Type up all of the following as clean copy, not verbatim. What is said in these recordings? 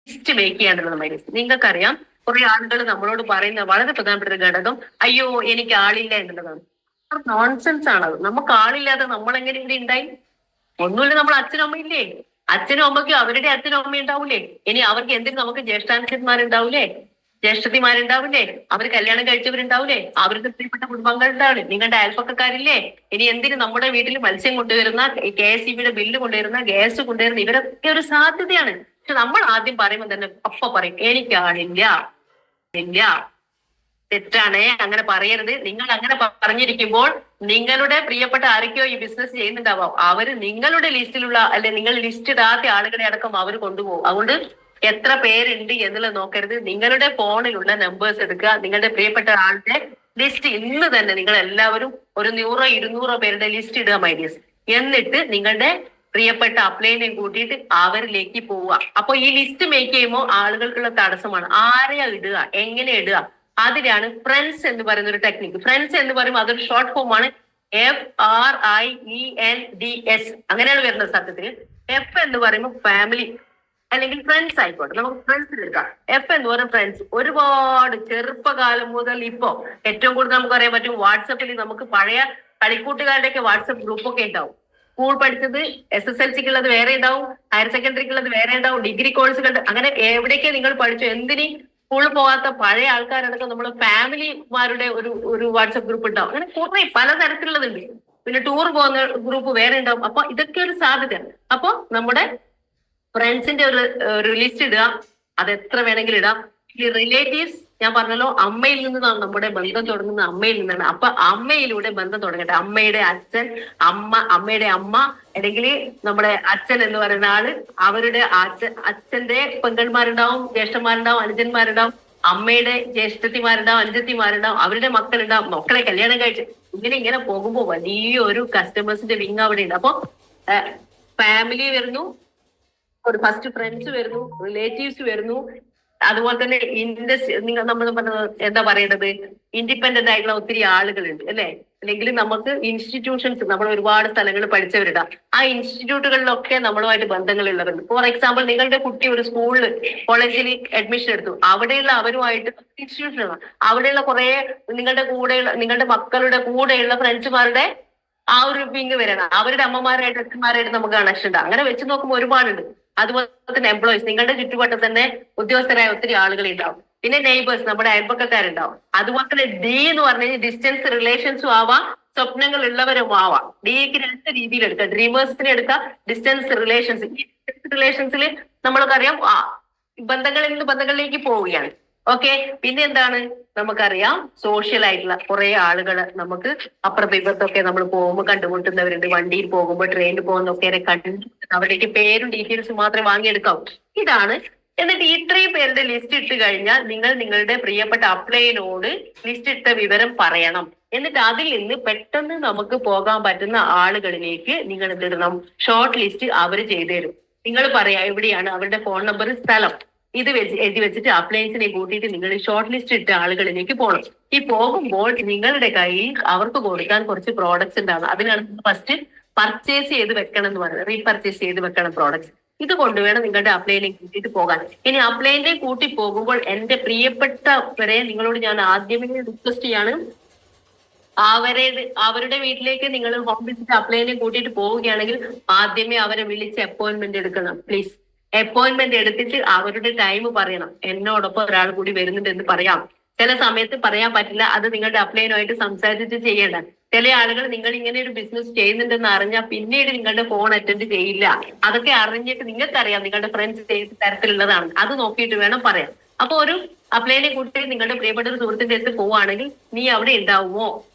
List make ചെയ്യാനുള്ളത് minus. നിങ്ങൾക്കറിയാം കുറെ ആളുകൾ നമ്മളോട് പറയുന്ന വളരെ പ്രധാനപ്പെട്ട ഒരു ഘടകം അയ്യോ എനിക്ക് ആളില്ല എന്നുള്ളതാണ്. നോൺസെൻസ് ആണത്. നമുക്ക് ആളില്ലാതെ നമ്മൾ എങ്ങനെ ഇവിടെ ഉണ്ടായി? ഒന്നുമില്ല, നമ്മൾ അച്ഛനും അമ്മയില്ലേ? അച്ഛനും അമ്മയ്ക്കും അവരുടെ അച്ഛനും അമ്മയും ഉണ്ടാവൂലേ? ഇനി അവർക്ക് എന്തിനും നമുക്ക് ജ്യേഷ്ഠാനുജന്മാരുണ്ടാവൂലേ? ജ്യേഷ്ഠത്തിമാരുണ്ടാവില്ലേ? അവർ കല്യാണം കഴിച്ചവരുണ്ടാവൂലേ? അവർക്ക് പ്രിയപ്പെട്ട കുടുംബങ്ങളുണ്ടാവും. നിങ്ങളുടെ അയൽപ്പക്കക്കാരില്ലേ? ഇനി എന്തിന് നമ്മുടെ വീട്ടിൽ മത്സ്യം കൊണ്ടുവരുന്ന, KSEBിയുടെ ബില്ല് കൊണ്ടുവരുന്ന, ഗ്യാസ് കൊണ്ടുവരുന്ന ഇവരൊക്കെ ഒരു സാധ്യതയാണ്. പക്ഷെ നമ്മൾ ആദ്യം പറയുമ്പോൾ തന്നെ അപ്പ പറയും എനിക്കാളില്ല. ഇല്ല, തെറ്റാണ്, അങ്ങനെ പറയരുത്. നിങ്ങൾ അങ്ങനെ പറഞ്ഞിരിക്കുമ്പോൾ നിങ്ങളുടെ പ്രിയപ്പെട്ട ആരൊക്കെയോ ഈ ബിസിനസ് ചെയ്യുന്നുണ്ടാവാം. അവര് നിങ്ങളുടെ ലിസ്റ്റിലുള്ള അല്ലെ നിങ്ങൾ ലിസ്റ്റ് ഇടാത്ത ആളുകളെ അടക്കം അവർ കൊണ്ടുപോകും. അതുകൊണ്ട് എത്ര പേരുണ്ട് എന്നുള്ളത് നോക്കരുത്. നിങ്ങളുടെ ഫോണിലുള്ള നമ്പേഴ്സ് എടുക്കുക. നിങ്ങളുടെ പ്രിയപ്പെട്ട ആളുടെ ലിസ്റ്റ് ഇന്ന് തന്നെ നിങ്ങൾ എല്ലാവരും ഒരു 100-200 പേരുടെ ലിസ്റ്റ് ഇടുക മൈഡിയസ്. എന്നിട്ട് നിങ്ങളുടെ പ്രിയപ്പെട്ട അപ്ലൈനെ കൂട്ടിയിട്ട് അവരിലേക്ക് പോവുക. അപ്പൊ ഈ ലിസ്റ്റ് മേക്ക് ചെയ്യുമ്പോൾ ആളുകൾക്കുള്ള തടസ്സമാണ് ആരെയാ ഇടുക, എങ്ങനെ ഇടുക. അതിനാണ് ഫ്രണ്ട്സ് എന്ന് പറയുന്ന ഒരു ടെക്നിക്ക്. ഫ്രണ്ട്സ് എന്ന് പറയുമ്പോൾ അതൊരു ഷോർട്ട് ഫോം ആണ്. FRIENDS അങ്ങനെയാണ് വരുന്നത് സത്യത്തിൽ. F എന്ന് പറയുമ്പോൾ ഫാമിലി അല്ലെങ്കിൽ ഫ്രണ്ട്സ് ആയിക്കോട്ടെ, നമുക്ക് ഫ്രണ്ട്സിൽ എടുക്കാം. F എന്ന് പറയുന്ന ഫ്രണ്ട്സ് ഒരുപാട് ചെറുപ്പകാലം മുതൽ ഇപ്പോ ഏറ്റവും കൂടുതൽ നമുക്ക് അറിയാൻ പറ്റും വാട്സപ്പിൽ നമുക്ക് പഴയ കളിക്കൂട്ടുകാരുടെയൊക്കെ വാട്സപ്പ് ഗ്രൂപ്പൊക്കെ ഉണ്ടാവും. സ്കൂൾ പഠിച്ചത് SSLCക്കുള്ളത് വേറെ ഉണ്ടാവും, ഹയർ സെക്കൻഡറിക്കുള്ളത് വേറെ ഉണ്ടാവും, ഡിഗ്രി കോഴ്സുകൾ അങ്ങനെ എവിടേക്ക് നിങ്ങൾ പഠിച്ചു എന്തിന് സ്കൂളിൽ പോകാത്ത പഴയ ആൾക്കാരടക്കം നമ്മള് ഫാമിലിമാരുടെ ഒരു വാട്സപ്പ് ഗ്രൂപ്പ് ഉണ്ടാവും. അങ്ങനെ കുറെ പലതരത്തിലുള്ളതുണ്ട്. പിന്നെ ടൂർ പോകുന്ന ഗ്രൂപ്പ് വേറെ ഉണ്ടാവും. അപ്പൊ ഇതൊക്കെ ഒരു സാധ്യതയാണ്. അപ്പൊ നമ്മുടെ ഫ്രണ്ട്സിന്റെ ഒരു ലിസ്റ്റ് ഇടുക. അത് എത്ര വേണമെങ്കിലും ഇടാം. ഈ റിലേറ്റീവ്സ് ഞാൻ പറഞ്ഞല്ലോ, അമ്മയിൽ നിന്നാണ് നമ്മുടെ ബന്ധം തുടങ്ങുന്നത്. അമ്മയിൽ നിന്നാണ്. അപ്പൊ അമ്മയിലൂടെ ബന്ധം തുടങ്ങട്ടെ. അമ്മയുടെ അച്ഛൻ, അമ്മയുടെ അമ്മ, അല്ലെങ്കിൽ നമ്മുടെ അച്ഛൻ എന്ന് പറയുന്ന ആള്, അവരുടെ അച്ഛന്റെ പെങ്ങന്മാരുണ്ടാവും, ജ്യേഷ്ഠന്മാരുണ്ടാവും, അനുജന്മാരുണ്ടാവും, അമ്മയുടെ ജ്യേഷ്ഠത്തിമാരുണ്ടാവും, അനുജത്തിമാരുണ്ടാവും, അവരുടെ മക്കളുണ്ടാവും, മക്കളെ കല്യാണം കഴിച്ച് ഇങ്ങനെ പോകുമ്പോൾ വലിയൊരു കസ്റ്റമേഴ്സിന്റെ വിങ് അവിടെ ഉണ്ട്. അപ്പൊ ഫാമിലി വരുന്നു, ഒരു ഫസ്റ്റ് ഫ്രണ്ട്സ് വരുന്നു, റിലേറ്റീവ്സ് വരുന്നു, അതുപോലെ തന്നെ നമ്മൾ എന്താ പറയേണ്ടത്, ഇൻഡിപെൻഡന്റ് ആയിട്ടുള്ള ഒത്തിരി ആളുകളുണ്ട് അല്ലെ. അല്ലെങ്കിൽ നമുക്ക് ഇൻസ്റ്റിറ്റ്യൂഷൻസ്, നമ്മൾ ഒരുപാട് സ്ഥലങ്ങളിൽ പഠിച്ചവരുണ്ടാ. ആ ഇൻസ്റ്റിറ്റ്യൂട്ടുകളിലൊക്കെ നമ്മളുമായിട്ട് ബന്ധങ്ങളുള്ളവരുണ്ട്. ഫോർ എക്സാമ്പിൾ, നിങ്ങളുടെ കുട്ടി ഒരു സ്കൂളിൽ കോളേജിൽ അഡ്മിഷൻ എടുത്തു. അവിടെയുള്ള അവരുമായിട്ട് ഇൻസ്റ്റിറ്റ്യൂഷനാണ്. അവിടെയുള്ള കുറെ നിങ്ങളുടെ മക്കളുടെ കൂടെയുള്ള ഫ്രണ്ട്സുമാരുടെ ആ ഒരു വിങ് വരണം. അവരുടെ അമ്മമാരായിട്ട് അച്ഛന്മാരായിട്ട് നമുക്ക് കണക്ഷൻ ഉണ്ട്. അങ്ങനെ വെച്ച് നോക്കുമ്പോൾ ഒരുപാടുണ്ട്. അതുപോലെ തന്നെ എംപ്ലോയീസ്, നിങ്ങളുടെ ചുറ്റുവട്ടം തന്നെ ഉദ്യോഗസ്ഥരായ ഒത്തിരി ആളുകൾ ഉണ്ടാവും. പിന്നെ നെയ്ബേഴ്സ്, നമ്മുടെ അയൽപ്പക്കാരുണ്ടാവും. അതുപോലെ തന്നെ ഡി എന്ന് പറഞ്ഞു കഴിഞ്ഞാൽ ഡിസ്റ്റൻസ് റിലേഷൻസും ആവാം, സ്വപ്നങ്ങൾ ഉള്ളവരും ആവാം. ഡിക്ക് 2 രീതിയിൽ എടുക്കാം. ഡ്രീമേഴ്സിനെ എടുക്കാം, ഡിസ്റ്റൻസ് റിലേഷൻസ്. ഈ ഡിസ്റ്റൻസ് റിലേഷൻസിൽ നമ്മൾക്കറിയാം ബന്ധങ്ങളിൽ നിന്ന് ബന്ധങ്ങളിലേക്ക് പോവുകയാണ്. ഓക്കെ. പിന്നെ എന്താണ്, നമുക്കറിയാം സോഷ്യൽ ആയിട്ടുള്ള കുറെ ആളുകള് നമുക്ക് അപ്പുറത്തെ ഇപ്പുറത്തൊക്കെ നമ്മൾ പോകുമ്പോൾ കണ്ടുമുട്ടുന്നവരുണ്ട്. വണ്ടിയിൽ പോകുമ്പോൾ, ട്രെയിനിൽ പോകുന്നൊക്കെ കണ്ടുമുട്ടുന്ന അവരുടെയൊക്കെ പേരും ഡീറ്റെയിൽസും മാത്രമേ വാങ്ങിയെടുക്കാവൂ. ഇതാണ്. എന്നിട്ട് ഇത്രയും പേരുടെ ലിസ്റ്റ് ഇട്ട് കഴിഞ്ഞാൽ നിങ്ങൾ നിങ്ങളുടെ പ്രിയപ്പെട്ട അപ്ലൈനോട് ലിസ്റ്റ് ഇട്ട വിവരം പറയണം. എന്നിട്ട് അതിൽ നിന്ന് പെട്ടെന്ന് നമുക്ക് പോകാൻ പറ്റുന്ന ആളുകളിലേക്ക് നിങ്ങൾ എന്തിടണം, ഷോർട്ട് ലിസ്റ്റ് അവർ ചെയ്തു തരും. നിങ്ങൾ പറയാ എവിടെയാണ്, അവരുടെ ഫോൺ നമ്പർ, സ്ഥലം, ഇത് എഴുതി വെച്ചിട്ട് അപ്ലയൻസിനെ കൂട്ടിയിട്ട് നിങ്ങൾ ഷോർട്ട് ലിസ്റ്റ് ഇട്ട ആളുകളിലേക്ക് പോകണം. ഈ പോകുമ്പോൾ നിങ്ങളുടെ കയ്യിൽ അവർക്ക് കൊടുക്കാൻ കുറച്ച് പ്രോഡക്ട്സ് ഉണ്ടാകും. അതിനാണ് ഫസ്റ്റ് പർച്ചേസ് ചെയ്ത് വെക്കണം എന്ന് പറയുന്നത്. റീപർച്ചേസ് ചെയ്ത് വെക്കണം പ്രോഡക്ട്സ്. ഇത് കൊണ്ടുവേണം നിങ്ങളുടെ അപ്ലൈനെ കൂട്ടിയിട്ട് പോകാൻ. ഇനി അപ്ലൈനെ കൂട്ടി പോകുമ്പോൾ എന്റെ പ്രിയപ്പെട്ടവരെ നിങ്ങളോട് ഞാൻ ആദ്യമേ റിക്വസ്റ്റ് ചെയ്യാണ്, അവരുടെ വീട്ടിലേക്ക് നിങ്ങൾ ഹോം വിസിറ്റ് അപ്ലൈനെ കൂട്ടിയിട്ട് പോവുകയാണെങ്കിൽ ആദ്യമേ അവരെ വിളിച്ച് അപ്പോയിന്റ്മെന്റ് എടുക്കണം പ്ലീസ്. അപ്പോയിന്റ്മെന്റ് എടുത്തിട്ട് അവരുടെ ടൈം പറയണം. എന്നോടൊപ്പം ഒരാൾ കൂടി വരുന്നുണ്ട് എന്ന് പറയാം. ചില സമയത്ത് പറയാൻ പറ്റില്ല. അത് നിങ്ങളുടെ അപ്ലൈനുമായിട്ട് സംസാരിച്ചിട്ട് ചെയ്യേണ്ട. ചില ആളുകൾ നിങ്ങൾ ഇങ്ങനെ ഒരു ബിസിനസ് ചെയ്യുന്നുണ്ടെന്ന് അറിഞ്ഞാൽ പിന്നീട് നിങ്ങളുടെ ഫോൺ അറ്റൻഡ് ചെയ്യില്ല. അതൊക്കെ അറിഞ്ഞിട്ട് നിങ്ങൾക്കറിയാം നിങ്ങളുടെ ഫ്രണ്ട്സ് ഏത് തരത്തിലുള്ളതാണ്. അത് നോക്കിയിട്ട് വേണം പറയാൻ. അപ്പൊ ഒരു അപ്ലൈനെ കൂട്ടി നിങ്ങളുടെ പ്രിയപ്പെട്ട ഒരു സുഹൃത്തിന്റെ അടുത്ത് പോവുകയാണെങ്കിൽ നീ അവിടെ ഉണ്ടാവുമോ,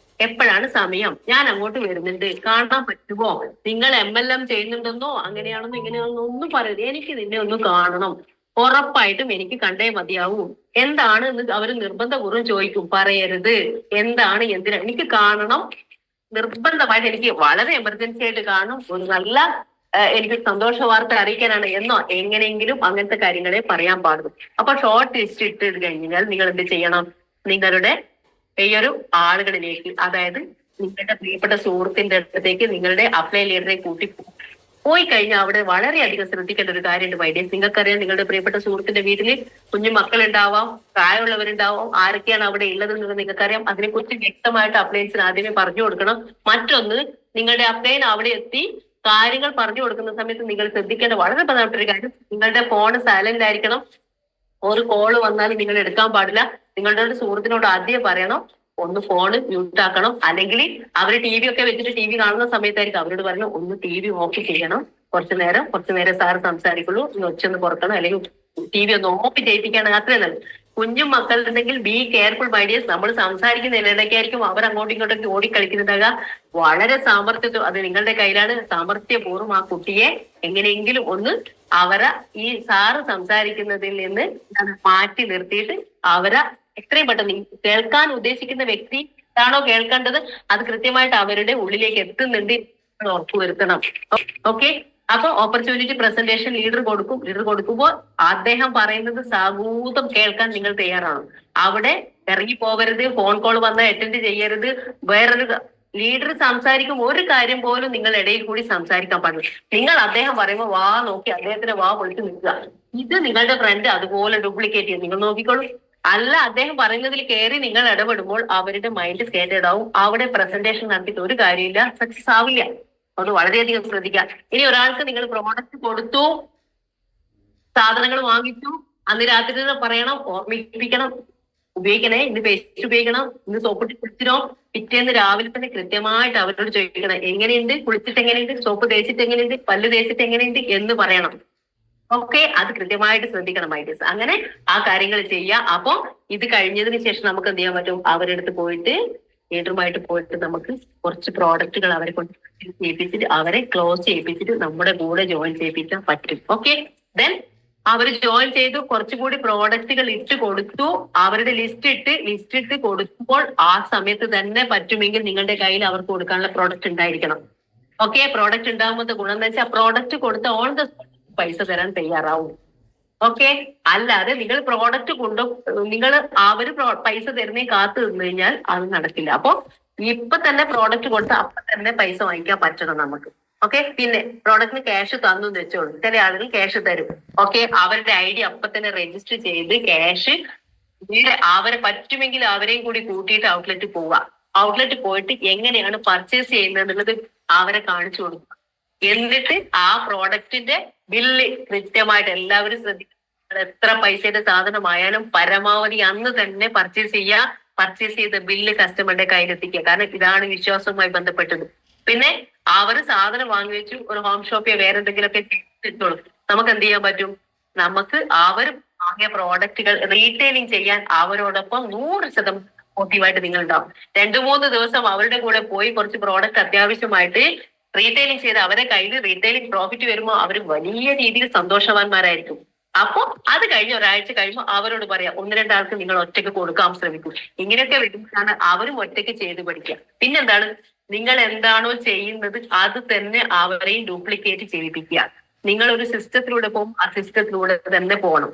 എപ്പോഴാണ് സമയം, ഞാൻ അങ്ങോട്ട് വരുന്നുണ്ട്, കാണാൻ പറ്റുമോ, നിങ്ങൾ MLM ചെയ്യുന്നുണ്ടെന്നോ അങ്ങനെയാണെന്നോ ഇങ്ങനെയാണെന്നോ ഒന്നും പറയരുത്. എനിക്ക് നിന്നെ ഒന്ന് കാണണം, ഉറപ്പായിട്ടും എനിക്ക് കണ്ടേ മതിയാവൂ. എന്താണ് എന്ന് അവർ നിർബന്ധപൂർവ്വം ചോദിക്കും. പറയരുത് എന്താണ്, എന്തിനാ, എനിക്ക് കാണണം, നിർബന്ധമായിട്ട് എനിക്ക് വളരെ എമർജൻസി ആയിട്ട് കാണും, ഒരു നല്ല എനിക്ക് സന്തോഷ വാർത്ത അറിയിക്കാനാണ് എന്നോ എങ്ങനെയെങ്കിലും അങ്ങനത്തെ കാര്യങ്ങളെ പറയാൻ പാടുള്ളൂ. അപ്പൊ ഷോർട്ട് ലിസ്റ്റ് ഇട്ട് കഴിഞ്ഞാൽ നിങ്ങൾ എന്ത് ചെയ്യണം, നിങ്ങളുടെ ഈ ഒരു ആളുകളിലേക്ക്, അതായത് നിങ്ങളുടെ പ്രിയപ്പെട്ട സുഹൃത്തിന്റെ അടുത്തേക്ക് നിങ്ങളുടെ അപ്ലൈ ലീഡറെ കൂട്ടി പോകും. പോയി കഴിഞ്ഞാൽ അവിടെ വളരെയധികം ശ്രദ്ധിക്കേണ്ട ഒരു കാര്യമുണ്ട് മൈഡിയസ്. നിങ്ങൾക്കറിയാം, നിങ്ങളുടെ പ്രിയപ്പെട്ട സുഹൃത്തിന്റെ വീട്ടിൽ കുഞ്ഞു മക്കളുണ്ടാവാം, പ്രായമുള്ളവരുണ്ടാവാം, ആരൊക്കെയാണ് അവിടെ ഉള്ളത് എന്നുള്ളത് നിങ്ങൾക്കറിയാം. അതിനെക്കുറിച്ച് വ്യക്തമായിട്ട് അപ്ലയൻസിന് ആദ്യമേ പറഞ്ഞു കൊടുക്കണം. മറ്റൊന്ന്, നിങ്ങളുടെ അപ്ലയൻ അവിടെ എത്തി കാര്യങ്ങൾ പറഞ്ഞു കൊടുക്കുന്ന സമയത്ത് നിങ്ങൾ ശ്രദ്ധിക്കേണ്ട വളരെ പ്രധാനപ്പെട്ട ഒരു കാര്യം, നിങ്ങളുടെ ഫോൺ സൈലന്റ് ആയിരിക്കണം. ഒരു കോള് വന്നാൽ നിങ്ങൾ എടുക്കാൻ പാടില്ല. നിങ്ങളുടെ ഒരു സുഹൃത്തിനോട് ആദ്യം പറയണം, ഒന്ന് ഫോണ് മ്യൂട്ട് ആക്കണം. അല്ലെങ്കിൽ അവര് TV ഒക്കെ വെച്ചിട്ട് TV കാണുന്ന സമയത്തായിരിക്കും അവരോട് പറയണം, ഒന്ന് TV ഓഫ് ചെയ്യണം, കുറച്ചു നേരം സാറ് സംസാരിക്കുള്ളൂ, ഒച്ചൊന്ന് കുറക്കണം, അല്ലെങ്കിൽ TV ഒന്ന് ഓഫ് ചെയ്യിപ്പിക്കുകയാണ് അത്രയും നല്ലത്. കുഞ്ഞും മക്കളുണ്ടെങ്കിൽ ബി കെയർഫുൾ മൈഡിയേഴ്സ്. നമ്മൾ സംസാരിക്കുന്നതിനിടയ്ക്കായിരിക്കും അവർ അങ്ങോട്ടും ഇങ്ങോട്ടൊക്കെ ഓടിക്കളിക്കുന്നതാകാം. വളരെ സാമർത്ഥ്യം, അത് നിങ്ങളുടെ കയ്യിലാണ്. സാമർത്ഥ്യപൂർവ്വം ആ കുട്ടിയെ എങ്ങനെയെങ്കിലും ഒന്ന് അവരെ ഈ സാറ് സംസാരിക്കുന്നതിൽ നിന്ന് മാറ്റി നിർത്തിയിട്ട് അവരെ എത്രയും പെട്ടെന്ന് കേൾക്കാൻ ഉദ്ദേശിക്കുന്ന വ്യക്തി ആണോ കേൾക്കേണ്ടത് അത് കൃത്യമായിട്ട് അവരുടെ ഉള്ളിലേക്ക് എത്തുന്നുണ്ട് ഉറപ്പുവരുത്തണം. ഓക്കെ, അപ്പൊ ഓപ്പർച്യൂണിറ്റി പ്രസന്റേഷൻ ലീഡർ കൊടുക്കുമ്പോൾ അദ്ദേഹം പറയുന്നത് സാഗൂതം കേൾക്കാൻ നിങ്ങൾ തയ്യാറാണ്. അവിടെ ഇറങ്ങി പോകരുത്, ഫോൺ കോൾ വന്നാൽ അറ്റൻഡ് ചെയ്യരുത്. വേറൊരു ലീഡർ സംസാരിക്കും ഒരു കാര്യം പോലും നിങ്ങൾ ഇടയിൽ കൂടി സംസാരിക്കാൻ പാടില്ല. നിങ്ങൾ അദ്ദേഹം പറയുമ്പോൾ വാ നോക്കി അദ്ദേഹത്തിന്റെ വാ പൊളിച്ച് നിൽക്കുക. ഇത് നിങ്ങളുടെ ഫ്രണ്ട് അതുപോലെ ഡ്യൂപ്ലിക്കേറ്റ് ചെയ്യും, നിങ്ങൾ നോക്കിക്കോളൂ. അല്ല, അദ്ദേഹം പറയുന്നതിൽ കയറി നിങ്ങൾ ഇടപെടുമ്പോൾ അവരുടെ മൈൻഡ് സ്കേറ്റേഡ് ആവും. അവിടെ പ്രസന്റേഷൻ നടത്തിയിട്ട് ഒരു കാര്യമില്ല, സക്സസ് ആവില്ല. അത് വളരെയധികം ശ്രദ്ധിക്കുക. ഇനി ഒരാൾക്ക് നിങ്ങൾ പ്രോഡക്റ്റ് കൊടുത്തു, സാധനങ്ങൾ വാങ്ങിച്ചു, അന്ന് രാത്രി തന്നെ പറയണം, ഓർമ്മിപ്പിക്കണം, ഉപയോഗിക്കണേ, ഇന്ന് പേസ്റ്റ് ഉപയോഗിക്കണം, ഇന്ന് സോപ്പിട്ട് കുളിച്ചിനോ. പിറ്റേന്ന് രാവിലെ തന്നെ കൃത്യമായിട്ട് അവരോട് ചോദിക്കണം, എങ്ങനെയുണ്ട്, കുളിച്ചിട്ട് എങ്ങനെയുണ്ട്, സോപ്പ് തേച്ചിട്ട് എങ്ങനെയുണ്ട്, പല്ല് തേച്ചിട്ട് എങ്ങനെയുണ്ട് എന്ന് പറയണം. ഓക്കെ, അത് കൃത്യമായിട്ട് ശ്രദ്ധിക്കണം മൈഡിയസ്. അങ്ങനെ ആ കാര്യങ്ങൾ ചെയ്യുക. അപ്പൊ ഇത് കഴിഞ്ഞതിന് ശേഷം നമുക്ക് എന്ത് ചെയ്യാൻ പറ്റും, അവരെടുത്ത് പോയിട്ട് ലീഡറുമായിട്ട് പോയിട്ട് നമുക്ക് കുറച്ച് പ്രോഡക്റ്റുകൾ അവരെ കൊണ്ട് ചെയ്യിപ്പിച്ചിട്ട് അവരെ ക്ലോസ് ചെയ്യിപ്പിച്ചിട്ട് നമ്മുടെ കൂടെ ജോയിൻ ചെയ്യിപ്പിക്കാൻ പറ്റും. ഓക്കെ, ദെൻ അവർ ജോയിൻ ചെയ്തു, കുറച്ചുകൂടി പ്രോഡക്റ്റുകൾ ഇട്ട് കൊടുത്തു, അവരുടെ ലിസ്റ്റ് ഇട്ട് കൊടുക്കുമ്പോൾ ആ സമയത്ത് തന്നെ പറ്റുമെങ്കിൽ നിങ്ങളുടെ കയ്യിൽ അവർക്ക് കൊടുക്കാനുള്ള പ്രോഡക്റ്റ് ഉണ്ടായിരിക്കണം. ഓക്കെ, പ്രോഡക്റ്റ് ഉണ്ടാകുമ്പോൾ ഗുണം എന്ന് വെച്ചാൽ പ്രോഡക്റ്റ് കൊടുത്ത ഓൺ ദ പൈസ തരാൻ തയ്യാറാവും. ഓക്കെ, അല്ലാതെ നിങ്ങൾ പ്രോഡക്റ്റ് നിങ്ങൾ അവര് പൈസ തരുന്നേ കാത്തു നിന്ന് കഴിഞ്ഞാൽ അത് നടക്കില്ല. അപ്പൊ ഇപ്പൊ തന്നെ പ്രോഡക്റ്റ് കൊടുത്ത് അപ്പൊ തന്നെ പൈസ വാങ്ങിക്കാൻ പറ്റണം നമുക്ക്. ഓക്കെ, പിന്നെ പ്രോഡക്റ്റിന് ക്യാഷ് തന്നു എന്ന് വെച്ചോളൂ. ചില ആളുകൾ ക്യാഷ് തരും. ഓക്കെ, അവരുടെ ID അപ്പൊ തന്നെ രജിസ്റ്റർ ചെയ്ത് ക്യാഷ് അവരെ പറ്റുമെങ്കിൽ അവരെയും കൂടി കൂട്ടിയിട്ട് ഔട്ട്ലെറ്റ് പോവുക. ഔട്ട്ലെറ്റ് പോയിട്ട് എങ്ങനെയാണ് പർച്ചേസ് ചെയ്യുന്നത് എന്നുള്ളത് അവരെ കാണിച്ചു കൊടുക്കുക. എന്നിട്ട് ആ പ്രോഡക്റ്റിന്റെ ബില്ല് കൃത്യമായിട്ട് എല്ലാവരും ശ്രദ്ധിക്കുക. എത്ര പൈസയുടെ സാധനമായാലും പരമാവധി അന്ന് തന്നെ പർച്ചേസ് ചെയ്യുക. പർച്ചേസ് ചെയ്ത ബില്ല് കസ്റ്റമറുടെ കയ്യിലെത്തിക്കുക. കാരണം ഇതാണ് വിശ്വാസവുമായി ബന്ധപ്പെട്ടത്. പിന്നെ അവര് സാധനം വാങ്ങി വെച്ചു ഒരു ഹോം ഷോപ്പിയോ വേറെ എന്തെങ്കിലുമൊക്കെ ചെയ്തോളൂ, നമുക്ക് എന്ത് ചെയ്യാൻ പറ്റും, നമുക്ക് അവർ വാങ്ങിയ പ്രോഡക്റ്റുകൾ റീറ്റെയിലിംഗ് ചെയ്യാൻ അവരോടൊപ്പം 100% മോട്ടീവായിട്ട് നിങ്ങൾ ഉണ്ടാവും. 2-3 ദിവസം അവരുടെ കൂടെ പോയി കുറച്ച് പ്രോഡക്റ്റ് അത്യാവശ്യമായിട്ട് റീറ്റെയിലിംഗ് ചെയ്ത് അവരെ കയ്യിൽ റീറ്റെയിലിംഗ് പ്രോഫിറ്റ് വരുമ്പോൾ അവർ വലിയ രീതിയിൽ സന്തോഷവാന്മാരായിരിക്കും. അപ്പൊ അത് കഴിഞ്ഞ് ഒരാഴ്ച കഴിയുമ്പോൾ അവരോട് പറയാം, 1-2 ആൾക്ക് നിങ്ങൾ ഒറ്റയ്ക്ക് കൊടുക്കാൻ ശ്രമിക്കും. ഇങ്ങനെയൊക്കെ വരുമ്പോഴാണ് അവരും ഒറ്റയ്ക്ക് ചെയ്ത് പഠിക്കുക. പിന്നെന്താണ്, നിങ്ങൾ എന്താണോ ചെയ്യുന്നത് അത് തന്നെ അവരെയും ഡ്യൂപ്ലിക്കേറ്റ് ചെയ്യിപ്പിക്കുക. നിങ്ങൾ ഒരു സിസ്റ്റത്തിലൂടെ പോകും, ആ സിസ്റ്റത്തിലൂടെ തന്നെ പോകണം.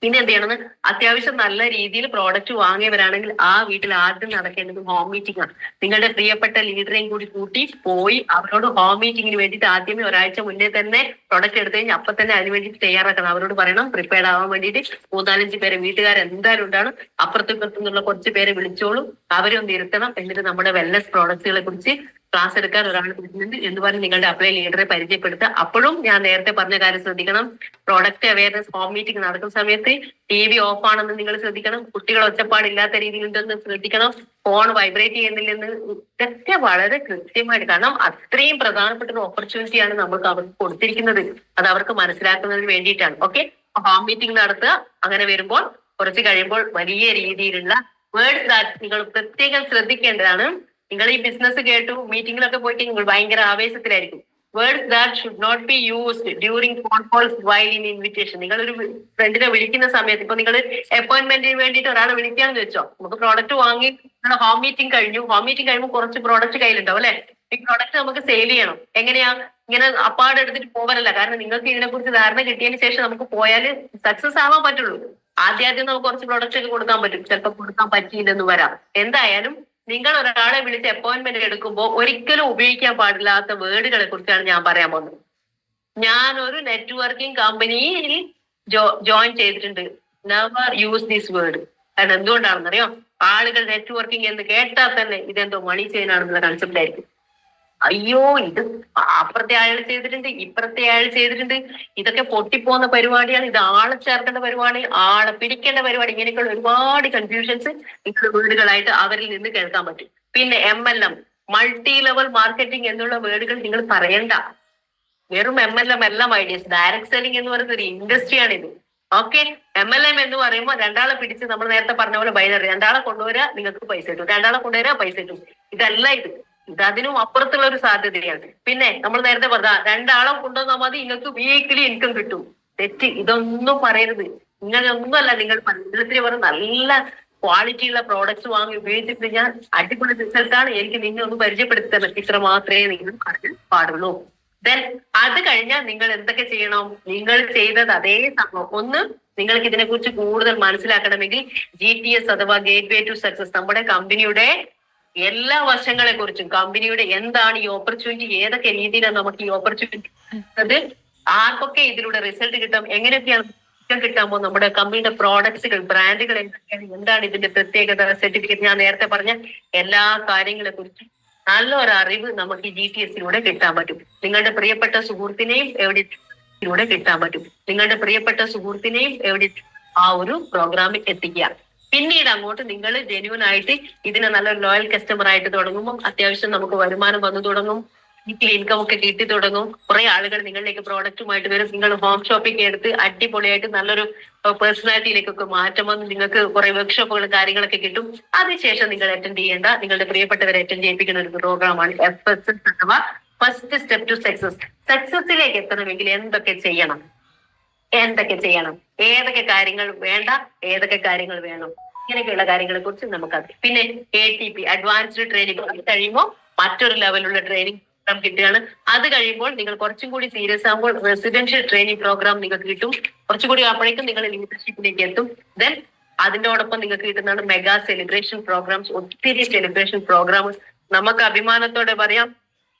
പിന്നെ എന്ത് ചെയ്യണമെന്ന്, അത്യാവശ്യം നല്ല രീതിയിൽ പ്രോഡക്റ്റ് വാങ്ങിയവരാണെങ്കിൽ ആ വീട്ടിൽ ആദ്യം നടക്കേണ്ടത് ഹോം മീറ്റിംഗ് ആണ്. നിങ്ങളുടെ പ്രിയപ്പെട്ട ലീഡറെയും കൂടി കൂട്ടി പോയി അവരോട് ഹോം മീറ്റിങ്ങിന് വേണ്ടിയിട്ട് ആദ്യമേ ഒരാഴ്ച മുന്നേ തന്നെ പ്രോഡക്റ്റ് എടുത്തു കഴിഞ്ഞാൽ അപ്പൊ തന്നെ അതിന് വേണ്ടിയിട്ട് തയ്യാറാക്കണം. അവരോട് പറയണം പ്രിപ്പയർഡ് ആവാൻ വേണ്ടിയിട്ട് 3-4 പേരെ വീട്ടുകാരെന്തായാലും ഉണ്ടാണ്, അപ്പുറത്തും ഇപ്പുറത്തും നിന്നുള്ള കുറച്ച് പേരെ വിളിച്ചോളും, അവരെ ഒന്ന് ഇരുത്തണം. എന്നിട്ട് നമ്മുടെ വെൽനസ് പ്രോഡക്റ്റുകളെ കുറിച്ച് ക്ലാസ് എടുക്കാൻ ഒരാൾ വിളിക്കുന്നുണ്ട് എന്ന് പറഞ്ഞ് നിങ്ങളുടെ അപ്ലൈ ലീഡറെ പരിചയപ്പെടുത്തുക. അപ്പോഴും ഞാൻ നേരത്തെ പറഞ്ഞ കാര്യം ശ്രദ്ധിക്കണം, പ്രോഡക്റ്റ് അവയർനെസ് ഹോം മീറ്റിംഗ് നടക്കുന്ന സമയത്ത് TV ഓഫ് ആണെന്ന് നിങ്ങൾ ശ്രദ്ധിക്കണം, കുട്ടികൾ ഒച്ചപ്പാടില്ലാത്ത രീതിയിലുണ്ടെന്ന് ശ്രദ്ധിക്കണം, ഫോൺ വൈബ്രേറ്റ് ചെയ്യുന്നില്ലെന്ന്, ഇതൊക്കെ വളരെ കൃത്യമായിട്ട്. കാരണം അത്രയും പ്രധാനപ്പെട്ട ഒരു ഓപ്പർച്യൂണിറ്റിയാണ് നമുക്ക് അവർക്ക് കൊടുത്തിരിക്കുന്നത്. അത് അവർക്ക് മനസ്സിലാക്കുന്നതിന് വേണ്ടിയിട്ടാണ്. ഓക്കെ, ഹോം മീറ്റിംഗ് നടത്തുക. അങ്ങനെ വരുമ്പോൾ കുറച്ച് കഴിയുമ്പോൾ വലിയ രീതിയിലുള്ള വേർഡ്സ് ദാറ്റ് നിങ്ങൾ പ്രത്യേകം ശ്രദ്ധിക്കേണ്ടതാണ്. നിങ്ങൾ ഈ ബിസിനസ് കേട്ടു, മീറ്റിംഗിലൊക്കെ പോയിട്ട് നിങ്ങൾ ഭയങ്കര ആവേശത്തിലായിരിക്കും. Words that should not be used during phone calls while in invitation. നിങ്ങൾ ഒരു ഫ്രണ്ടിനെ വിളിക്കുന്ന സമയത്ത്, ഇപ്പൊ നിങ്ങൾ അപ്പോയിന്റ്മെന്റിന് വേണ്ടിയിട്ട് ഒരാളെ വിളിക്കാന്ന് വെച്ചോ, നമുക്ക് പ്രോഡക്റ്റ് വാങ്ങി ഹോം മീറ്റിംഗ് കഴിഞ്ഞു. ഹോം മീറ്റിംഗ് കഴിയുമ്പോൾ കുറച്ച് പ്രോഡക്റ്റ് കയ്യിലുണ്ടാവും അല്ലെ, ഈ പ്രോഡക്റ്റ് നമുക്ക് സെയിൽ ചെയ്യണം. എങ്ങനെയാ, ഇങ്ങനെ അപ്പാട് എടുത്തിട്ട് പോകാനല്ല. കാരണം നിങ്ങൾക്ക് ഇതിനെ കുറിച്ച് ധാരണ കിട്ടിയതിന് ശേഷം നമുക്ക് പോയാൽ സക്സസ് ആവാൻ പറ്റുള്ളൂ. ആദ്യം നമുക്ക് കുറച്ച് പ്രോഡക്റ്റ് ഒക്കെ കൊടുക്കാൻ പറ്റും, ചിലപ്പോൾ കൊടുക്കാൻ പറ്റിയില്ലെന്ന് വരാം. എന്തായാലും നിങ്ങൾ ഒരാളെ വിളിച്ച് അപ്പോയിന്റ്മെന്റ് എടുക്കുമ്പോൾ ഒരിക്കലും ഉപയോഗിക്കാൻ പാടില്ലാത്ത വേർഡുകളെ കുറിച്ചാണ് ഞാൻ പറയാൻ പോകുന്നത്. ഞാനൊരു നെറ്റ്വർക്കിംഗ് കമ്പനിയിൽ ജോയിൻ ചെയ്തിട്ടുണ്ട്. Never use this word. കാരണം എന്തുകൊണ്ടാണെന്നറിയോ? ആളുകൾ നെറ്റ്വർക്കിംഗ് എന്ന് കേട്ടാൽ തന്നെ ഇതെന്തോ മണി ചെയിനാണെന്നുള്ള കൺസെപ്റ്റ് ആയിരിക്കും. അയ്യോ, ഇത് അപ്പുറത്തെ അയാൾ ചെയ്തിട്ടുണ്ട്, ഇപ്പുറത്തെ അയാൾ ചെയ്തിട്ടുണ്ട്, ഇതൊക്കെ പൊട്ടിപ്പോകുന്ന പരിപാടിയാണ്, ഇത് ആളെ ചേർക്കേണ്ട പരിപാടി, ആളെ പിടിക്കേണ്ട പരിപാടി, ഇങ്ങനെയൊക്കെയുള്ള ഒരുപാട് കൺഫ്യൂഷൻസ് നിങ്ങൾ വേർഡുകളായിട്ട് അവരിൽ നിന്ന് കേൾക്കാൻ പറ്റും. പിന്നെ MLM, മൾട്ടി ലെവൽ മാർക്കറ്റിംഗ് എന്നുള്ള വേർഡുകൾ നിങ്ങൾ പറയണ്ട. വെറും MLM എല്ലാം ഐഡിയസ്. ഡയറക്ട് സെല്ലിംഗ് എന്ന് പറയുന്ന ഒരു ഇൻഡസ്ട്രിയാണ് ഇത്. ഓക്കെ, MLM എന്ന് പറയുമ്പോൾ രണ്ടാളെ പിടിച്ച് നമ്മൾ നേരത്തെ പറഞ്ഞ പോലെ ബൈനറി, രണ്ടാളെ കൊണ്ടുവരാ നിങ്ങൾക്ക് പൈസ കിട്ടും, രണ്ടാളെ കൊണ്ടുവരാ പൈസ കിട്ടും. ഇതല്ല ഇത് അതിനും അപ്പുറത്തുള്ള ഒരു സാധ്യതയാണ്. പിന്നെ നമ്മൾ നേരത്തെ പറഞ്ഞ രണ്ടാളെ കൊണ്ടുവന്നാൽ മതി നിങ്ങൾക്ക് വീക്കിലി ഇൻകം കിട്ടും. തെറ്റ്, ഇതൊന്നും പറയരുത്. ഇങ്ങനെയൊന്നുമല്ല നിങ്ങൾ പലത്തിലും പറഞ്ഞ നല്ല ക്വാളിറ്റിയുള്ള പ്രോഡക്ട്സ് വാങ്ങി ഉപയോഗിച്ചിട്ട് ഞാൻ അടിപൊളി റിസൾട്ടാണ്, എനിക്ക് നിന്നെ ഒന്ന് പരിചയപ്പെടുത്തി തരണം, ഇത്ര മാത്രമേ നിങ്ങൾ പറയാൻ പാടുള്ളൂ. ദെൻ അത് കഴിഞ്ഞാൽ നിങ്ങൾ എന്തൊക്കെ ചെയ്യണം? നിങ്ങൾ ചെയ്തത് അതേ സംഭവം. ഒന്ന്, നിങ്ങൾക്ക് ഇതിനെക്കുറിച്ച് കൂടുതൽ മനസ്സിലാക്കണമെങ്കിൽ GTS അഥവാ ഗേറ്റ് വേ ടു സക്സസ്, നമ്മുടെ കമ്പനിയുടെ എല്ലാ വശങ്ങളെ കുറിച്ചും, കമ്പനിയുടെ എന്താണ് ഈ ഓപ്പർച്യൂണിറ്റി, ഏതൊക്കെ രീതിയിലാണ് നമുക്ക് ഈ ഓപ്പർച്യൂണിറ്റി, ആർക്കൊക്കെ ഇതിലൂടെ റിസൾട്ട് കിട്ടാം, എങ്ങനെയൊക്കെയാണ് കിട്ടാമോ, നമ്മുടെ കമ്പനിയുടെ പ്രോഡക്ട്സുകൾ, ബ്രാൻഡുകൾ എന്താണ് ഇതിന്റെ പ്രത്യേകത, സർട്ടിഫിക്കറ്റ്, ഞാൻ നേരത്തെ പറഞ്ഞ എല്ലാ കാര്യങ്ങളെ കുറിച്ച് നല്ലൊരു അറിവ് നമുക്ക് GTS കിട്ടാൻ പറ്റും. നിങ്ങളുടെ പ്രിയപ്പെട്ട സുഹൃത്തിനെയും എവിടെ കിട്ടാൻ പറ്റും. നിങ്ങളുടെ പ്രിയപ്പെട്ട സുഹൃത്തിനെയും ആ ഒരു പ്രോഗ്രാമിൽ എത്തിക്കുക. പിന്നീട് അങ്ങോട്ട് നിങ്ങൾ ജെന്യൂൻ ആയിട്ട് ഇതിനെ നല്ലൊരു ലോയൽ കസ്റ്റമർ ആയിട്ട് തുടങ്ങുമ്പോൾ അത്യാവശ്യം നമുക്ക് വരുമാനം വന്നു തുടങ്ങും, ഇൻകം ഒക്കെ കിട്ടി തുടങ്ങും. കുറെ ആളുകൾ നിങ്ങളിലേക്ക് പ്രോഡക്റ്റുമായിട്ട് വരും. നിങ്ങൾ ഹോം ഷോപ്പിംഗ് എടുത്ത് അടിപൊളിയായിട്ട് നല്ലൊരു പേഴ്സണാലിറ്റിയിലേക്കൊക്കെ മാറ്റം വന്ന് നിങ്ങൾക്ക് കുറെ വർക്ക്ഷോപ്പുകളും കാര്യങ്ങളൊക്കെ കിട്ടും. അതിനുശേഷം നിങ്ങൾ അറ്റൻഡ് ചെയ്യേണ്ട, നിങ്ങളുടെ പ്രിയപ്പെട്ടവരെ അറ്റൻഡ് ചെയ്യിപ്പിക്കുന്ന ഒരു പ്രോഗ്രാമാണ് FSS അഥവാ ഫസ്റ്റ് സ്റ്റെപ്പ് ടു സക്സസ്. സക്സസിലേക്ക് എത്തണമെങ്കിൽ എന്തൊക്കെ ചെയ്യണം, ഏതൊക്കെ കാര്യങ്ങൾ വേണ്ട, ഏതൊക്കെ കാര്യങ്ങൾ വേണം, ഇങ്ങനെയൊക്കെയുള്ള കാര്യങ്ങളെ കുറിച്ച് നമുക്കത്. പിന്നെ ATP അഡ്വാൻസ്ഡ് ട്രെയിനിങ് കഴിയുമ്പോൾ മറ്റൊരു ലെവലുള്ള ട്രെയിനിങ് പ്രോഗ്രാം കിട്ടുകയാണ്. അത് കഴിയുമ്പോൾ നിങ്ങൾ കുറച്ചും കൂടി സീരിയസ് ആകുമ്പോൾ റെസിഡൻഷ്യൽ ട്രെയിനിങ് പ്രോഗ്രാം നിങ്ങൾക്ക് കിട്ടും. കുറച്ചുകൂടി ആകുമ്പോഴേക്കും നിങ്ങൾ ലീഡർഷിപ്പിലേക്ക് എത്തും. ദെൻ അതിനോടൊപ്പം നിങ്ങൾക്ക് കിട്ടുന്നതാണ് മെഗാ സെലിബ്രേഷൻ പ്രോഗ്രാംസ്. ഒത്തിരി സെലിബ്രേഷൻ പ്രോഗ്രാം നമുക്ക് അഭിമാനത്തോടെ പറയാം.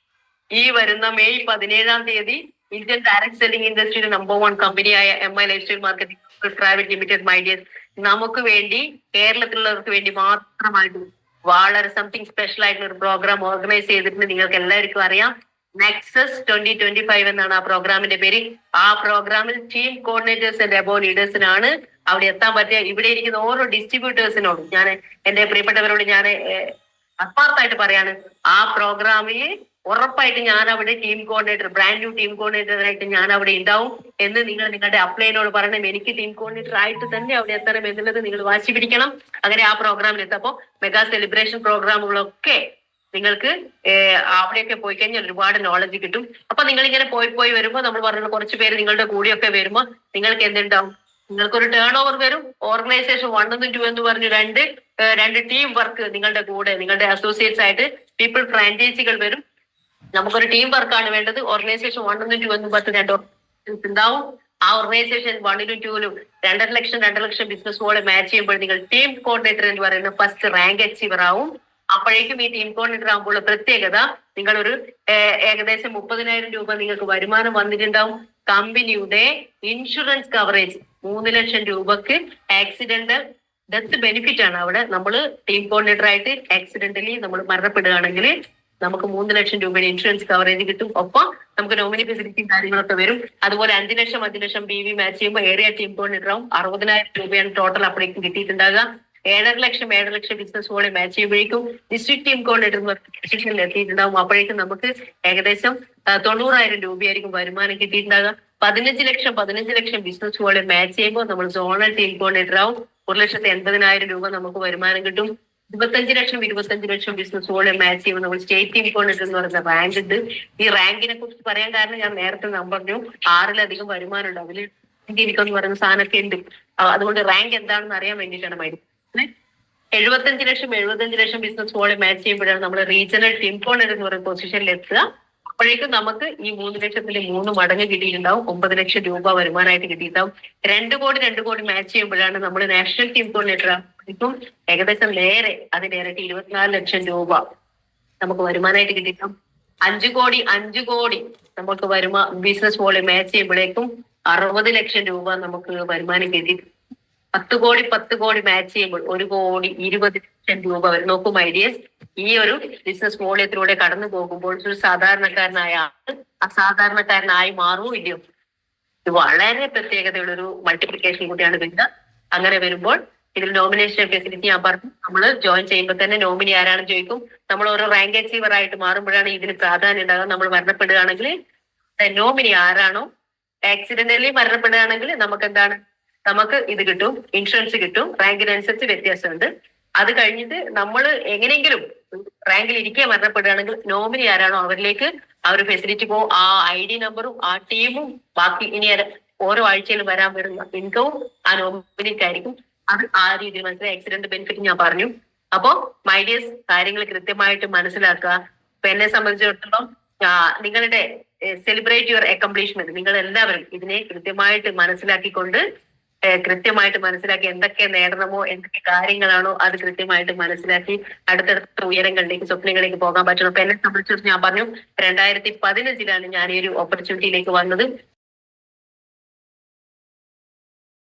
ഈ വരുന്ന മെയ് 17-ാം തീയതി ഇന്ത്യൻ ഡയറക്ട് സെല്ലിംഗ് ഇൻഡസ്ട്രിയുടെ നമ്പർ 1 കമ്പനിയായ MI lifestyle marketing private limited my dears നമുക്ക് വേണ്ടി, കേരളത്തിലുള്ളവർക്ക് വേണ്ടി മാത്രമായിട്ട് വളരെ സംതിങ് സ്പെഷ്യൽ ആയിട്ടുള്ള ഒരു പ്രോഗ്രാം ഓർഗനൈസ് ചെയ്തിട്ടുണ്ട്. നിങ്ങൾക്ക് എല്ലാവർക്കും അറിയാം, നെക്സസ് 2025 എന്നാണ് ആ പ്രോഗ്രാമിന്റെ പേര്. ആ പ്രോഗ്രാമിൽ ടീം കോർഡിനേറ്റേഴ്സ് ആൻഡ് എബോ ലീഡേഴ്സിനാണ് അവിടെ എത്താൻ പറ്റുക. ഇവിടെ ഇരിക്കുന്ന ഓരോ ഡിസ്ട്രിബ്യൂട്ടേഴ്സിനോടും ഞാൻ, എന്റെ പ്രിയപ്പെട്ടവരോട് ഞാൻ ആത്മാർത്ഥമായിട്ട് പറയാണ്, ആ പ്രോഗ്രാമിൽ ഉറപ്പായിട്ട് ഞാൻ അവിടെ team coordinator, brand new team coordinator ആയിട്ട് ഞാൻ അവിടെ ഉണ്ടാവും എന്ന് നിങ്ങൾ നിങ്ങളുടെ അപ്ലൈനോട് പറയണം. എനിക്ക് ടീം കോർഡിനേറ്റർ ആയിട്ട് തന്നെ അവിടെ എത്തണം എന്നുള്ളത് നിങ്ങൾ വാശി പിടിക്കണം. അങ്ങനെ ആ പ്രോഗ്രാമിൽ എത്തപ്പോ മെഗാ സെലിബ്രേഷൻ പ്രോഗ്രാമുകളൊക്കെ നിങ്ങൾക്ക് അവിടെയൊക്കെ പോയി കഴിഞ്ഞാൽ ഒരുപാട് നോളജ് കിട്ടും. അപ്പൊ നിങ്ങൾ ഇങ്ങനെ പോയി വരുമ്പോൾ, നമ്മൾ പറഞ്ഞ കുറച്ച് പേര് നിങ്ങളുടെ കൂടെയൊക്കെ വരുമ്പോൾ നിങ്ങൾക്ക് എന്തുണ്ടാവും? നിങ്ങൾക്കൊരു ടേൺ ഓവർ വരും. ഓർഗനൈസേഷൻ 1 and 2 എന്ന് പറഞ്ഞു രണ്ട് ടീം വർക്ക് നിങ്ങളുടെ കൂടെ, നിങ്ങളുടെ അസോസിയേറ്റ്സ് ആയിട്ട് പീപ്പിൾ ഫ്രാഞ്ചൈസികൾ വരും. നമുക്കൊരു ടീം വർക്കാണ് വേണ്ടത്. ഓർഗനൈസേഷൻ 1 and 2 എന്ന് പറഞ്ഞ് 2 ഉണ്ടാവും. ആ ഓർഗനൈസേഷൻ 1-ലും 2-ലും 2.5 ലക്ഷം ബിസിനസ് മോളെ മാച്ച് ചെയ്യുമ്പോൾ നിങ്ങൾ ടീം കോർഡിനേറ്റർ എന്ന് പറയുന്ന ഫസ്റ്റ് റാങ്ക് അച്ചീവർ ആവും. അപ്പോഴേക്കും ഈ ടീം കോർഡിനേറ്റർ ആകുമ്പോൾ പ്രത്യേകത, നിങ്ങളൊരു ഏകദേശം 30,000 രൂപ നിങ്ങൾക്ക് വരുമാനം വന്നിട്ടുണ്ടാവും. കമ്പനിയുടെ ഇൻഷുറൻസ് കവറേജ് 3 ലക്ഷം രൂപക്ക് ആക്സിഡന്റൽ ഡെത്ത് ബെനിഫിറ്റ് ആണ്. അവിടെ നമ്മൾ ടീം കോർഡിനേറ്റർ ആയിട്ട് ആക്സിഡന്റലി നമ്മൾ മരണപ്പെടുകയാണെങ്കിൽ നമുക്ക് 3 ലക്ഷം രൂപയുടെ ഇൻഷുറൻസ് കവറേജ് കിട്ടും. ഒപ്പം നമുക്ക് നോമിനി ഫെസിലിറ്റിയും കാര്യങ്ങളൊക്കെ വരും. അതുപോലെ 5 ലക്ഷം BV മാച്ച് ചെയ്യുമ്പോൾ ഏരിയ ടീം കോർഡിനേറ്റർ ആവും. 60,000 രൂപയാണ് ടോട്ടൽ അപ്പോഴേക്കും കിട്ടിയിട്ടുണ്ടാകുക. 7.5 ലക്ഷം ബിസിനസ് മോളെ മാച്ച് ചെയ്യുമ്പോഴേക്കും ഡിസ്ട്രിക്ട് ടീം കോർഡിനേറ്റർ പൊസിഷനിൽ എത്തിയിട്ടുണ്ടാവും. അപ്പോഴേക്കും നമുക്ക് ഏകദേശം 90,000 രൂപയായിരിക്കും വരുമാനം കിട്ടിയിട്ടുണ്ടാകുക. 15 ലക്ഷം ബിസിനസ് മോളെ മാച്ച് ചെയ്യുമ്പോൾ നമ്മൾ സോണൽ ടീം കോർഡിനേറ്റർ ആവും. 1,80,000 രൂപ നമുക്ക് വരുമാനം കിട്ടും. 25 ലക്ഷം ബിസിനസ് മോളെ മാച്ച് ചെയ്യുമ്പോൾ നമ്മൾ സ്റ്റേറ്റ് ടീം കോർഡിനേറ്റർ എന്ന് പറയുന്ന റാങ്ക് ഉണ്ട്. ഈ റാങ്കിനെ കുറിച്ച് പറയാൻ കാരണം ഞാൻ നേരത്തെ പറഞ്ഞു 6-ലധികം വരുമാനം ഉണ്ട്. അതിൽ എനിക്കൊന്ന് പറയുന്ന സാധനമൊക്കെ ഉണ്ട്. അതുകൊണ്ട് റാങ്ക് എന്താണെന്ന് അറിയാൻ വേണ്ടിയിട്ടാണ് മൈൻഡ്. 75 ലക്ഷം ബിസിനസ് മോളെ മാച്ച് ചെയ്യുമ്പോഴാണ് നമ്മൾ റീജിയണൽ ടീം കോർഡിനേറ്റർ എന്ന് പറയുന്ന പൊസിഷനിൽ എത്തുക. അപ്പോഴേക്കും നമുക്ക് ഈ 3 ലക്ഷത്തിന്റെ 3 മടങ്ങ് കിട്ടിയിട്ടുണ്ടാവും. 9 ലക്ഷം രൂപ വരുമാനമായിട്ട് കിട്ടിയിട്ടുണ്ടാവും. 2 കോടി മാച്ച് ചെയ്യുമ്പോഴാണ് നമ്മൾ നാഷണൽ ടീം കോർഡിനേറ്റർ ഇപ്പം ഏകദേശം അതിലേറെ 24 ലക്ഷം രൂപ നമുക്ക് വരുമാനമായിട്ട് കിട്ടിയിട്ടുണ്ടാവും. 5 കോടി നമുക്ക് ബിസിനസ് വോളിയം മാച്ച് ചെയ്യുമ്പോഴേക്കും 60 ലക്ഷം രൂപ നമുക്ക് വരുമാനം കിട്ടി. 10 കോടി മാച്ച് ചെയ്യുമ്പോൾ 1,20,00,000 രൂപ വരും. നോക്കൂ മൈഡിയസ്, ഈ ഒരു ബിസിനസ് വോളിയത്തിലൂടെ കടന്നു പോകുമ്പോൾ ഒരു സാധാരണക്കാരനായ ആള് അസാധാരണക്കാരനായി മാറുമോ ഇല്ലയോ? ഇത് വളരെ പ്രത്യേകതയുള്ള ഒരു മൾട്ടിപ്ലിക്കേഷൻ കൂടിയാണ് വരിക. അങ്ങനെ വരുമ്പോൾ ഇതിൽ നോമിനേഷൻ ഫെസിലിറ്റി ഞാൻ പറഞ്ഞു, നമ്മൾ ജോയിൻ ചെയ്യുമ്പോൾ തന്നെ നോമിനി ആരാണെന്ന് ചോദിക്കും. നമ്മൾ ഓരോ റാങ്ക് അച്ചീവർ ആയിട്ട് മാറുമ്പോഴാണ് ഇതിന് പ്രാധാന്യം ഉണ്ടാകുക. നമ്മൾ മരണപ്പെടുകയാണെങ്കിൽ നോമിനി ആരാണോ, ആക്സിഡന്റലി മരണപ്പെടുകയാണെങ്കിൽ നമുക്ക് ഇത് കിട്ടും, ഇൻഷുറൻസ് കിട്ടും. റാങ്കിനനുസരിച്ച് വ്യത്യാസമുണ്ട്. അത് കഴിഞ്ഞിട്ട് നമ്മൾ എങ്ങനെയെങ്കിലും റാങ്കിൽ ഇരിക്കുക മരണപ്പെടുകയാണെങ്കിൽ നോമിനി ആരാണോ അവരിലേക്ക് ആ ഒരു ഫെസിലിറ്റി പോകും. ആ ID നമ്പറും ആ ടീമും ബാക്കി ഇനി ഓരോ ആഴ്ചയിലും വരാൻ വരുന്ന ഇൻകവും ആ നോമിനിക്കായിരിക്കും. അത് ആ രീതിയിൽ മനസ്സിലായി. ആക്സിഡന്റ് ബെനിഫിറ്റ് ഞാൻ പറഞ്ഞു. അപ്പോ മൈഡിയസ് കാര്യങ്ങൾ കൃത്യമായിട്ട് മനസ്സിലാക്കുക. ഇപ്പൊ എന്നെ സംബന്ധിച്ചിടത്തോളം നിങ്ങളുടെ സെലിബ്രേറ്റ് യുവർ അക്കംപ്ലിഷ്മെന്റ്, നിങ്ങൾ എല്ലാവരും ഇതിനെ കൃത്യമായിട്ട് മനസ്സിലാക്കി എന്തൊക്കെ നേടണമോ, എന്തൊക്കെ കാര്യങ്ങളാണോ അത് കൃത്യമായിട്ട് മനസ്സിലാക്കി അടുത്തടുത്ത ഉയരങ്ങളിലേക്ക്, സ്വപ്നങ്ങളിലേക്ക് പോകാൻ പറ്റണം. അപ്പൊ എന്നെ സംബന്ധിച്ചിടത്തോളം ഞാൻ പറഞ്ഞു 2015 ഞാൻ ഈ ഒരു ഓപ്പർച്യൂണിറ്റിയിലേക്ക് വന്നത്.